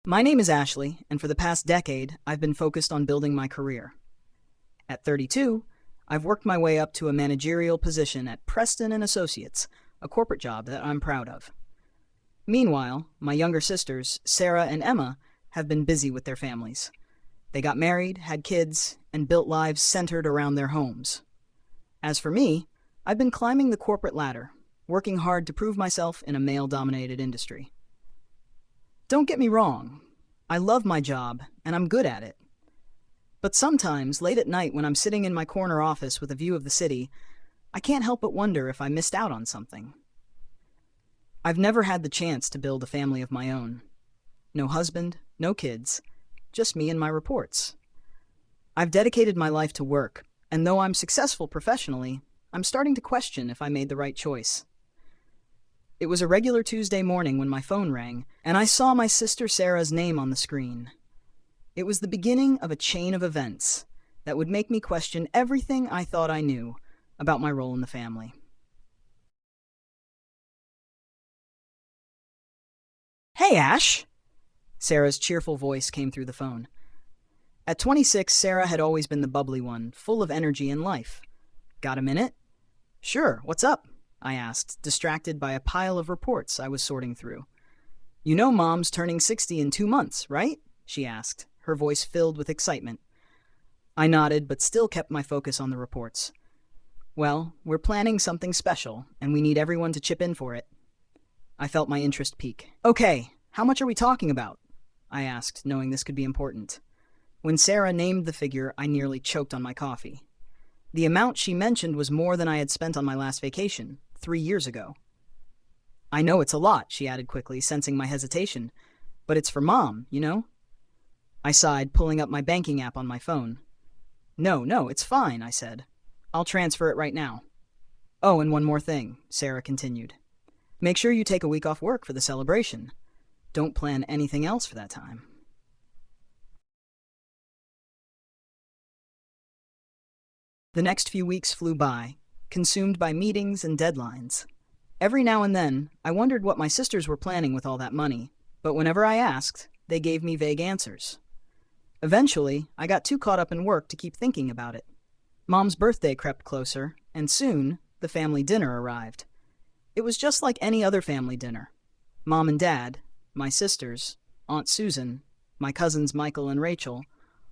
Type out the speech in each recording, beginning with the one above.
My name is Ashley, and for the past decade, I've been focused on building my career. At 32, I've worked my way up to a managerial position at Preston and Associates, a corporate job that I'm proud of. Meanwhile, my younger sisters, Sarah and Emma, have been busy with their families. They got married, had kids, and built lives centered around their homes. As for me, I've been climbing the corporate ladder, working hard to prove myself in a male-dominated industry. Don't get me wrong, I love my job, and I'm good at it. But sometimes, late at night when I'm sitting in my corner office with a view of the city, I can't help but wonder if I missed out on something. I've never had the chance to build a family of my own. No husband, no kids, just me and my reports. I've dedicated my life to work, and though I'm successful professionally, I'm starting to question if I made the right choice. It was a regular Tuesday morning when my phone rang, and I saw my sister Sarah's name on the screen. It was the beginning of a chain of events that would make me question everything I thought I knew about my role in the family. "Hey, Ash!" Sarah's cheerful voice came through the phone. At 26, Sarah had always been the bubbly one, full of energy and life. "Got a minute?" "Sure, what's up?" I asked, distracted by a pile of reports I was sorting through. "You know Mom's turning 60 in 2 months, right?" she asked, her voice filled with excitement. I nodded, but still kept my focus on the reports. "Well, we're planning something special, and we need everyone to chip in for it." I felt my interest peak. "Okay, how much are we talking about?" I asked, knowing this could be important. When Sarah named the figure, I nearly choked on my coffee. The amount she mentioned was more than I had spent on my last vacation, 3 years ago. "I know it's a lot," she added quickly, sensing my hesitation, "but it's for Mom, you know?" I sighed, pulling up my banking app on my phone. No, it's fine," I said. "I'll transfer it right now." "Oh, and one more thing," Sarah continued. "Make sure you take a week off work for the celebration. Don't plan anything else for that time." The next few weeks flew by, consumed by meetings and deadlines. Every now and then, I wondered what my sisters were planning with all that money, but whenever I asked, they gave me vague answers. Eventually, I got too caught up in work to keep thinking about it. Mom's birthday crept closer, and soon, the family dinner arrived. It was just like any other family dinner. Mom and Dad, my sisters, Aunt Susan, my cousins Michael and Rachel,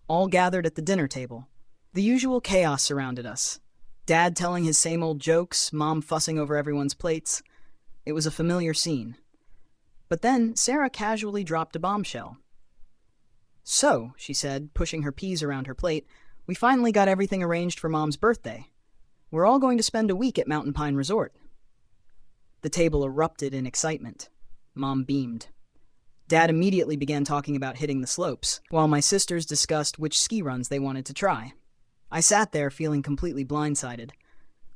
all gathered at the dinner table. The usual chaos surrounded us. Dad telling his same old jokes, Mom fussing over everyone's plates. It was a familiar scene. But then Sarah casually dropped a bombshell. "So," she said, pushing her peas around her plate, "we finally got everything arranged for Mom's birthday. We're all going to spend a week at Mountain Pine Resort." The table erupted in excitement. Mom beamed. Dad immediately began talking about hitting the slopes, while my sisters discussed which ski runs they wanted to try. I sat there feeling completely blindsided.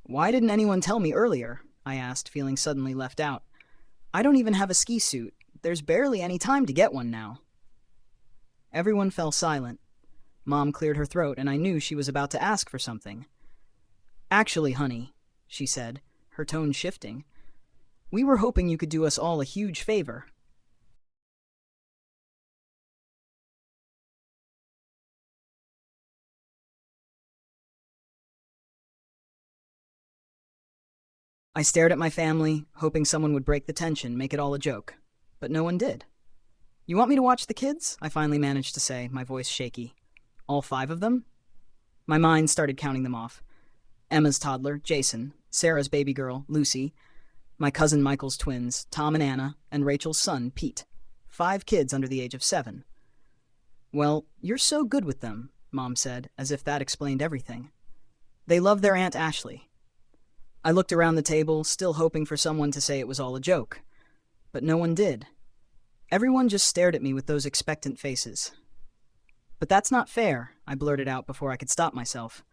"Why didn't anyone tell me earlier?" I asked, feeling suddenly left out. "I don't even have a ski suit. There's barely any time to get one now." Everyone fell silent. Mom cleared her throat, and I knew she was about to ask for something. "Actually, honey," she said, her tone shifting, "we were hoping you could do us all a huge favor." I stared at my family, hoping someone would break the tension, make it all a joke. But no one did. "You want me to watch the kids?" I finally managed to say, my voice shaky. "All 5 of them?" My mind started counting them off. Emma's toddler, Jason, Sarah's baby girl, Lucy, my cousin Michael's twins, Tom and Anna, and Rachel's son, Pete. 5 kids under the age of 7. "Well, you're so good with them," Mom said, as if that explained everything. "They love their Aunt Ashley." I looked around the table, still hoping for someone to say it was all a joke. But no one did. Everyone just stared at me with those expectant faces. "But that's not fair," I blurted out before I could stop myself.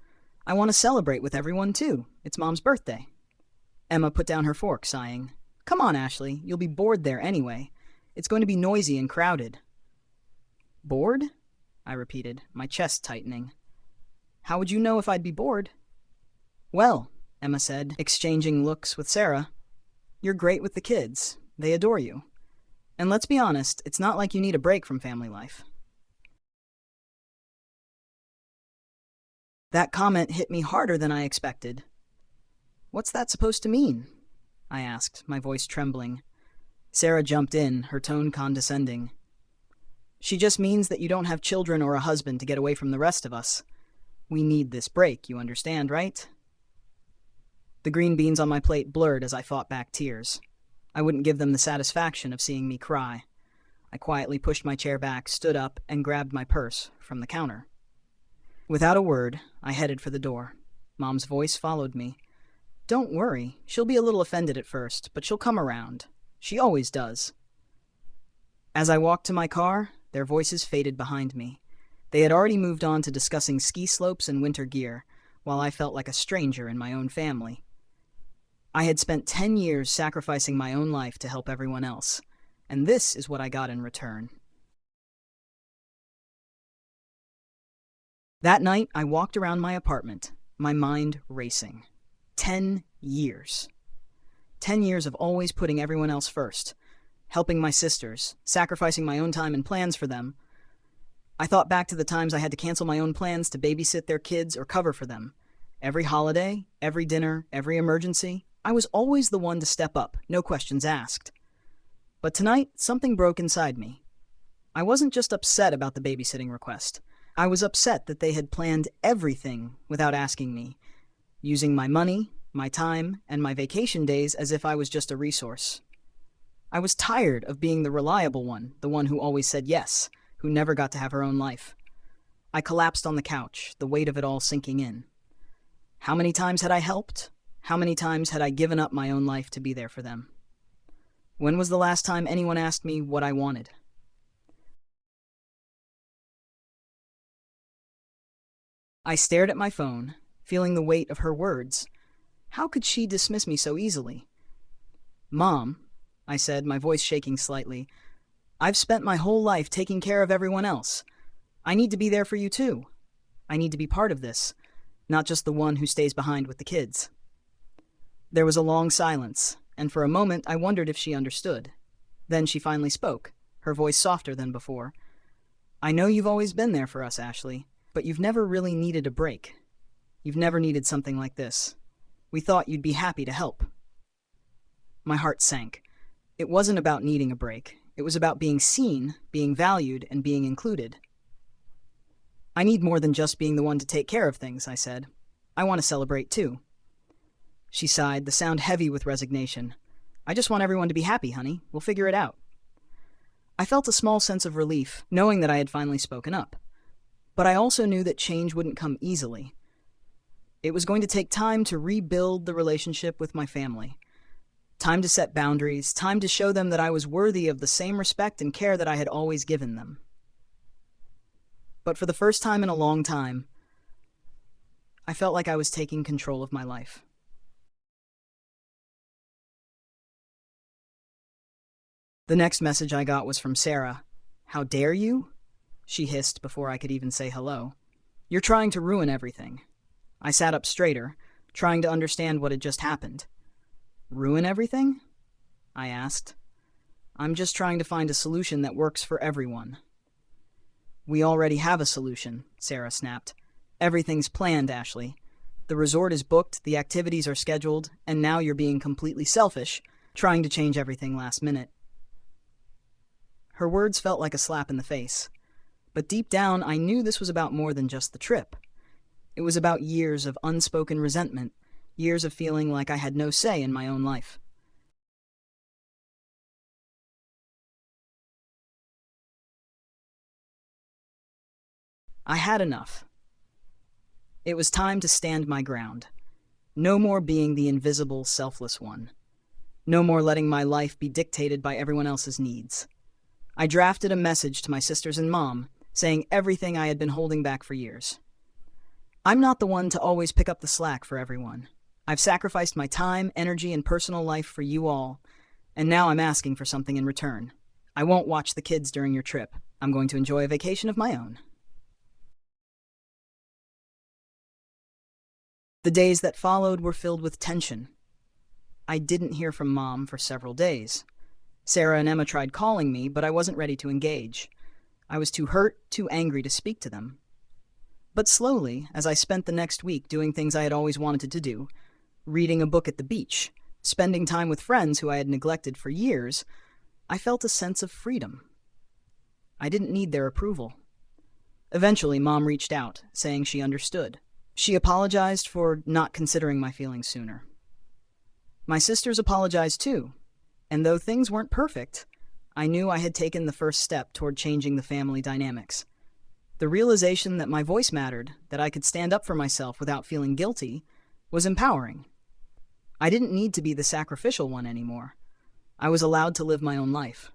"I want to celebrate with everyone, too. It's Mom's birthday." Emma put down her fork, sighing. "Come on, Ashley. You'll be bored there anyway. It's going to be noisy and crowded." "Bored?" I repeated, my chest tightening. "How would you know if I'd be bored?" "Well," Emma said, exchanging looks with Sarah, "you're great with the kids. They adore you. And let's be honest, it's not like you need a break from family life. That comment hit me harder than I expected. What's that supposed to mean? I asked, my voice trembling. Sarah jumped in, her tone condescending. She just means that you don't have children or a husband to get away from the rest of us. We need this break, you understand, right? The green beans on my plate blurred as I fought back tears. I wouldn't give them the satisfaction of seeing me cry. I quietly pushed my chair back, stood up, and grabbed my purse from the counter. Without a word, I headed for the door. Mom's voice followed me. Don't worry, she'll be a little offended at first, but she'll come around. She always does. As I walked to my car, their voices faded behind me. They had already moved on to discussing ski slopes and winter gear, while I felt like a stranger in my own family. I had spent 10 years sacrificing my own life to help everyone else, and this is what I got in return. That night, I walked around my apartment, my mind racing. 10 years. 10 years of always putting everyone else first, helping my sisters, sacrificing my own time and plans for them. I thought back to the times I had to cancel my own plans to babysit their kids or cover for them. Every holiday, every dinner, every emergency, I was always the one to step up, no questions asked. But tonight, something broke inside me. I wasn't just upset about the babysitting request. I was upset that they had planned everything without asking me, using my money, my time, and my vacation days as if I was just a resource. I was tired of being the reliable one, the one who always said yes, who never got to have her own life. I collapsed on the couch, the weight of it all sinking in. How many times had I helped? How many times had I given up my own life to be there for them? When was the last time anyone asked me what I wanted? I stared at my phone, feeling the weight of her words. How could she dismiss me so easily? Mom, I said, my voice shaking slightly, I've spent my whole life taking care of everyone else. I need to be there for you too. I need to be part of this, not just the one who stays behind with the kids. There was a long silence, and for a moment I wondered if she understood. Then she finally spoke, her voice softer than before. I know you've always been there for us, Ashley, but you've never really needed a break. You've never needed something like this. We thought you'd be happy to help. My heart sank. It wasn't about needing a break. It was about being seen, being valued, and being included. I need more than just being the one to take care of things, I said. I want to celebrate too. She sighed, the sound heavy with resignation. I just want everyone to be happy, honey. We'll figure it out. I felt a small sense of relief, knowing that I had finally spoken up. But I also knew that change wouldn't come easily. It was going to take time to rebuild the relationship with my family. Time to set boundaries, time to show them that I was worthy of the same respect and care that I had always given them. But for the first time in a long time, I felt like I was taking control of my life. The next message I got was from Sarah. How dare you? She hissed before I could even say hello. You're trying to ruin everything. I sat up straighter, trying to understand what had just happened. Ruin everything? I asked. I'm just trying to find a solution that works for everyone. We already have a solution, Sarah snapped. Everything's planned, Ashley. The resort is booked, the activities are scheduled, and now you're being completely selfish, trying to change everything last minute. Her words felt like a slap in the face. But deep down, I knew this was about more than just the trip. It was about years of unspoken resentment, years of feeling like I had no say in my own life. I had enough. It was time to stand my ground. No more being the invisible, selfless one. No more letting my life be dictated by everyone else's needs. I drafted a message to my sisters and Mom, saying everything I had been holding back for years. I'm not the one to always pick up the slack for everyone. I've sacrificed my time, energy, and personal life for you all, and now I'm asking for something in return. I won't watch the kids during your trip. I'm going to enjoy a vacation of my own. The days that followed were filled with tension. I didn't hear from Mom for several days. Sarah and Emma tried calling me, but I wasn't ready to engage. I was too hurt, too angry to speak to them. But slowly, as I spent the next week doing things I had always wanted to do, reading a book at the beach, spending time with friends who I had neglected for years, I felt a sense of freedom. I didn't need their approval. Eventually, Mom reached out, saying she understood. She apologized for not considering my feelings sooner. My sisters apologized too, and though things weren't perfect, I knew I had taken the first step toward changing the family dynamics. The realization that my voice mattered, that I could stand up for myself without feeling guilty, was empowering. I didn't need to be the sacrificial one anymore. I was allowed to live my own life.